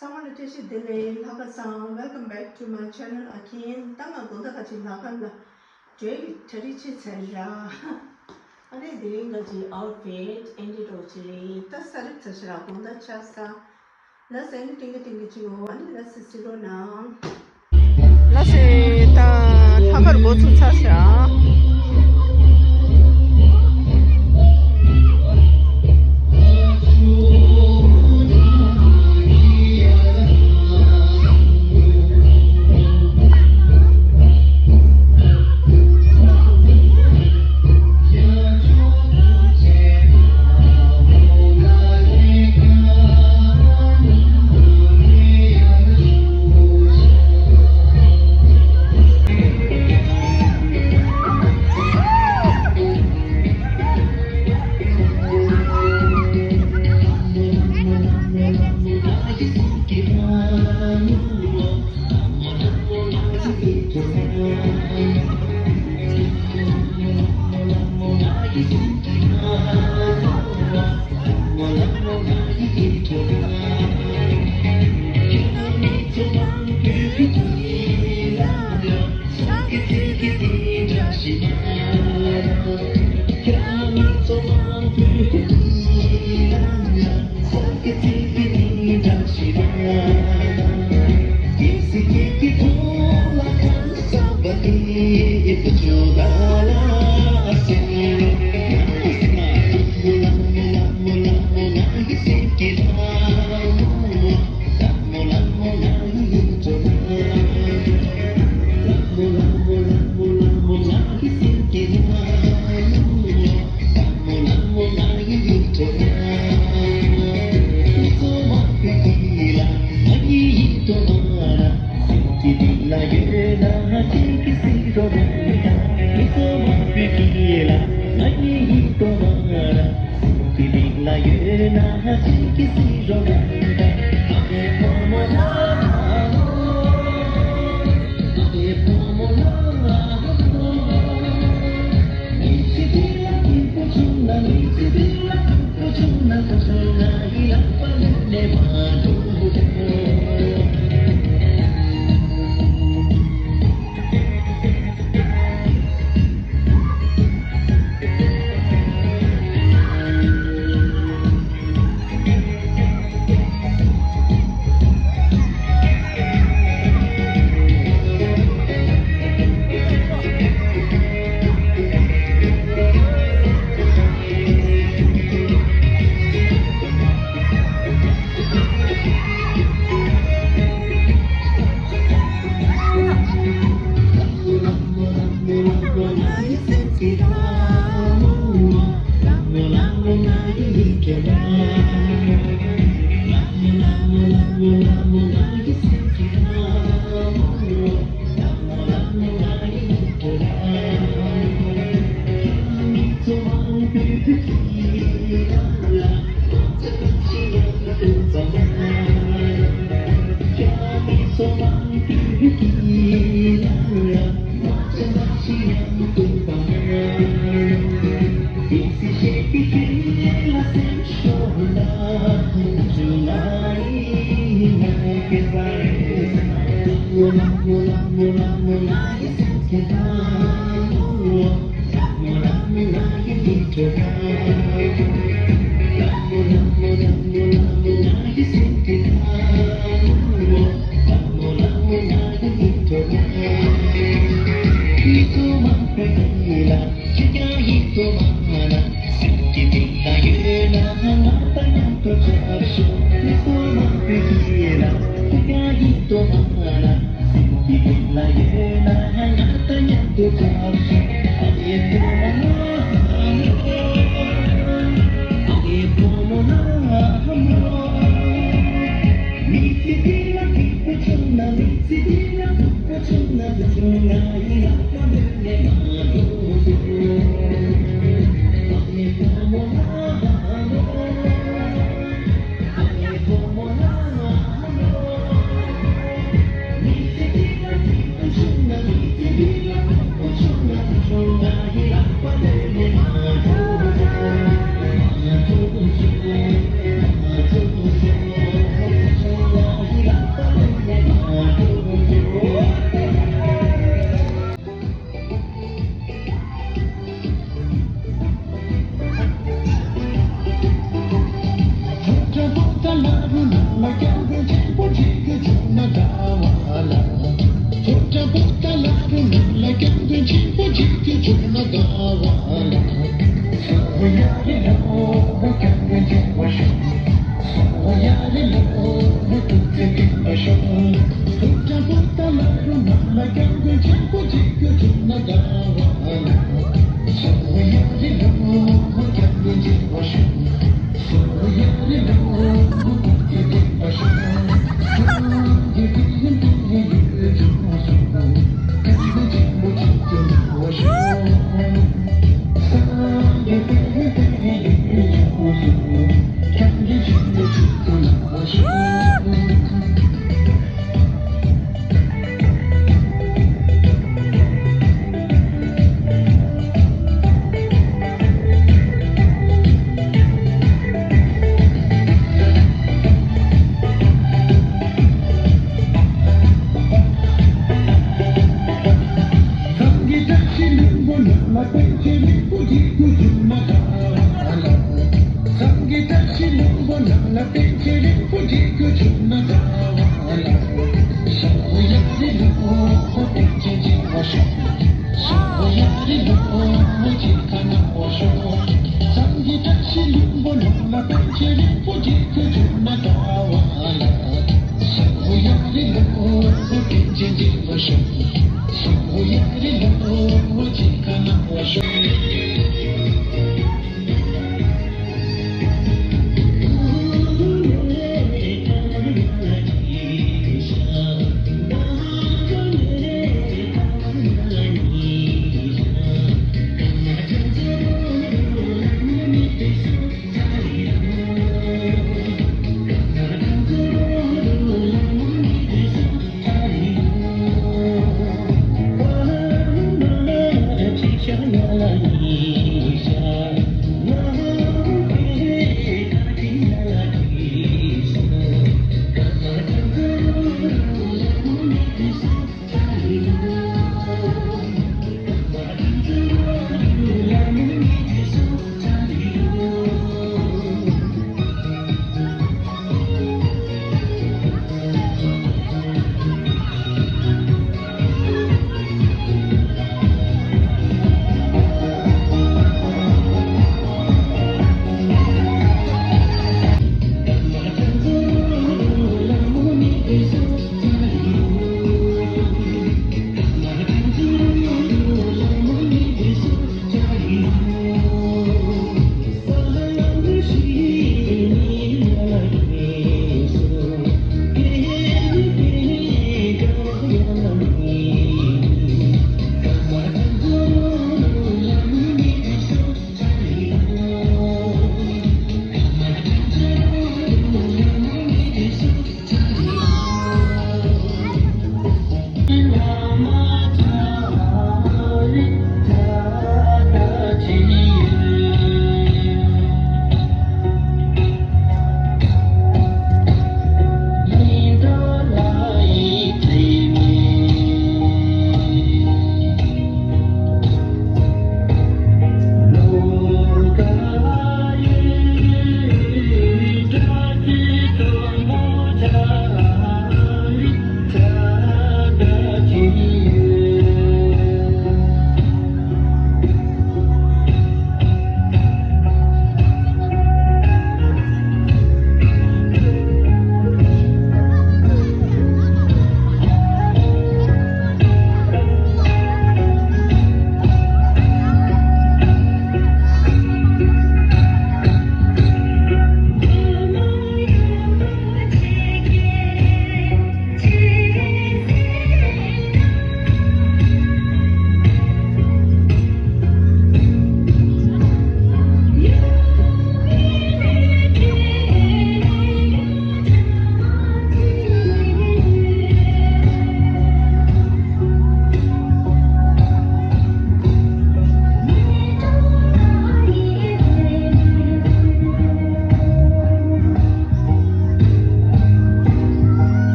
Someone to see delay Lakasan. Welcome back to my channel again. Tama gunda kachi lakala. Jay Terichi Saja. Ane doing the outfit and it actually. That's the Tasha Gunda Chasa. Let's anything to you. And let's see now. Let's see the Takar go to Tasha. Hãy subscribe cho kênh Ghiền Mì Gõ để không bỏ lỡ những video hấp dẫn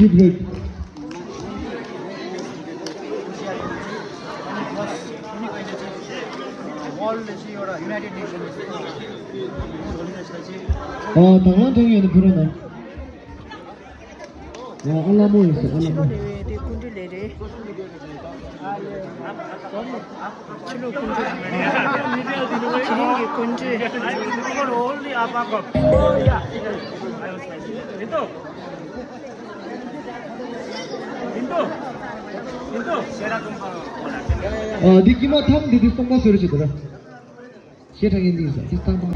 Good. 당란동에는 그러네. 알라모 있어, 알라모. Chilo kunju. Chiringi kunju. Only apa? Oh yeah. Itu. Di kimo tham di tongma suru chidara. Siya thang hindi sa. Tistang pa.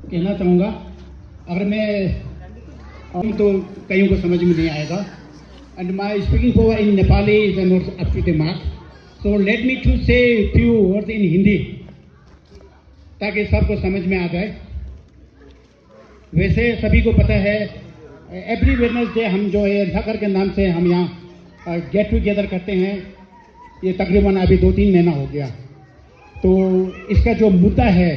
कहना चाहूँगा, अगर मैं तो कईयों को समझ में नहीं आएगा, and my speaking power in Nepali is not up to the mark, so let me to say few words in Hindi ताकि सबको समझ में आ जाए। वैसे सभी को पता है एवरी वेडनेसडे हम जो है ढाकर के नाम से हम यहाँ गेट टुगेदर करते हैं, ये तकरीबन अभी 2-3 महीना हो गया। तो इसका जो मुद्दा है,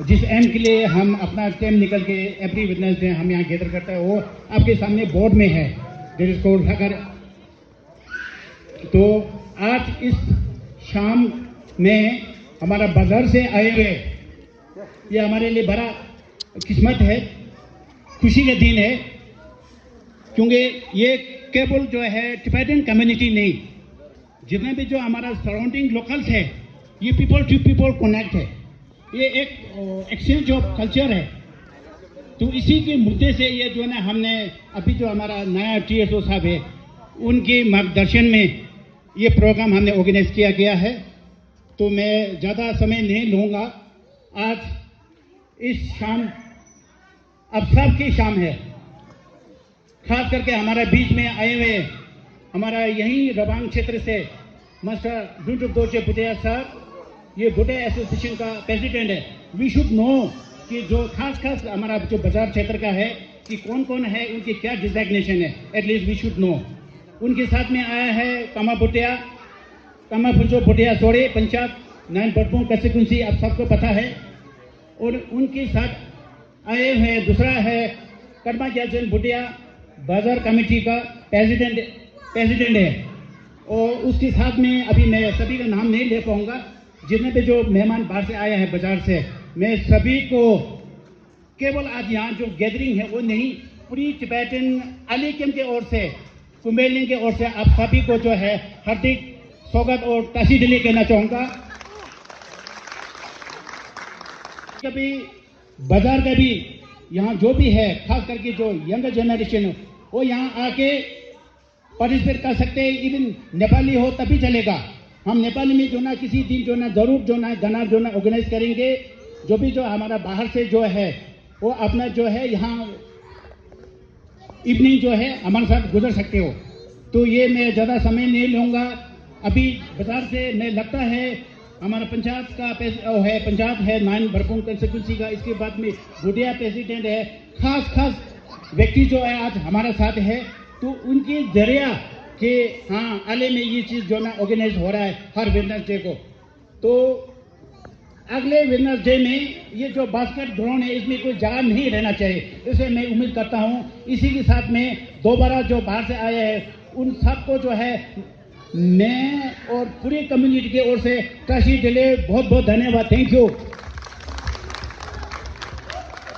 जिस एम के लिए हम अपना टाइम निकल के एवरी वेडनेसडे हम यहाँ गैदर करते हैं, वो आपके सामने बोर्ड में है, जिसको उठाकर। तो आज इस शाम में हमारा बाजार से आए हुए, ये हमारे लिए बड़ा किस्मत है, खुशी का दिन है, क्योंकि ये केवल जो है टिबेटन कम्युनिटी नहीं, जितने भी जो हमारा सराउंडिंग लोकल्स है, ये पीपल टू पीपल कनेक्ट है। ये एक एक्सचेंज ऑफ कल्चर है। तो इसी के मुद्दे से ये जो है ना हमने अभी जो हमारा नया TSO साहब है उनके मार्गदर्शन में ये प्रोग्राम हमने ऑर्गेनाइज किया गया है। तो मैं ज़्यादा समय नहीं लूँगा। आज इस शाम अब सबकी शाम है, खास करके हमारा बीच में आए हुए हमारा यही रबांग क्षेत्र से मास्टर डुंटुक दोचे भुटिया साहब, ये भुटिया एसोसिएशन का प्रेसिडेंट है। वी शुड नो कि जो खास हमारा जो बाजार क्षेत्र का है कि कौन कौन है, उनकी क्या डिजिग्नेशन है, एटलीस्ट वी शुड नो। उनके साथ में आया है कामा फुंचो भुटिया सोड़े पंचायत 9 बटपुर कंस्टिट्यूंसी, आप सबको पता है। और उनके साथ आए हुए दूसरा है कर्मा जैन भुटिया बाजार कमेटी का प्रेसिडेंट है। और उसके साथ में अभी मैं सभी का नाम नहीं ले पाऊंगा, जितने भी जो मेहमान बाहर से आया है बाजार से, मैं सभी को केवल आज यहाँ जो गैदरिंग है वो नहीं, पूरी टिबेटन अलीकेम के ओर से, कुंबेलिंग के ओर से आप सभी को जो है हार्दिक स्वागत और ताशी दिली कहना चाहूँगा। कभी बाजार का भी यहाँ जो भी है, खास करके जो यंगर जनरेशन है वो यहाँ आके पार्टिसिपेट कर सकते हैं। इवन नेपाली हो तभी चलेगा। हम नेपाली में जो ना किसी दिन जो ना जरूर जो ना गाना जो ना ऑर्गेनाइज करेंगे। जो भी जो हमारा बाहर से जो है वो अपना जो है यहाँ इवनिंग जो है हमारे साथ गुजर सकते हो। तो ये मैं ज़्यादा समय नहीं लूँगा। अभी बाजार से मैं लगता है हमारा पंचायत का पंचायत है 9 बरपुंग कंस्टिट्यूंसी का, इसके बाद में भुटिया प्रेसिडेंट है। खास व्यक्ति जो है आज हमारे साथ है, तो उनके जरिया कि हाँ आले में ये चीज़ जो ना ऑर्गेनाइज हो रहा है हर वेडनेसडे को। तो अगले वेडनेसडे में ये जो बास्केट ग्राउंड है इसमें कोई जगह नहीं रहना चाहिए, इसे मैं उम्मीद करता हूँ। इसी के साथ में दोबारा जो बाहर से आए हैं उन सबको जो है मैं और पूरी कम्युनिटी की ओर से ताशी दिले बहुत बहुत धन्यवाद। Thank you.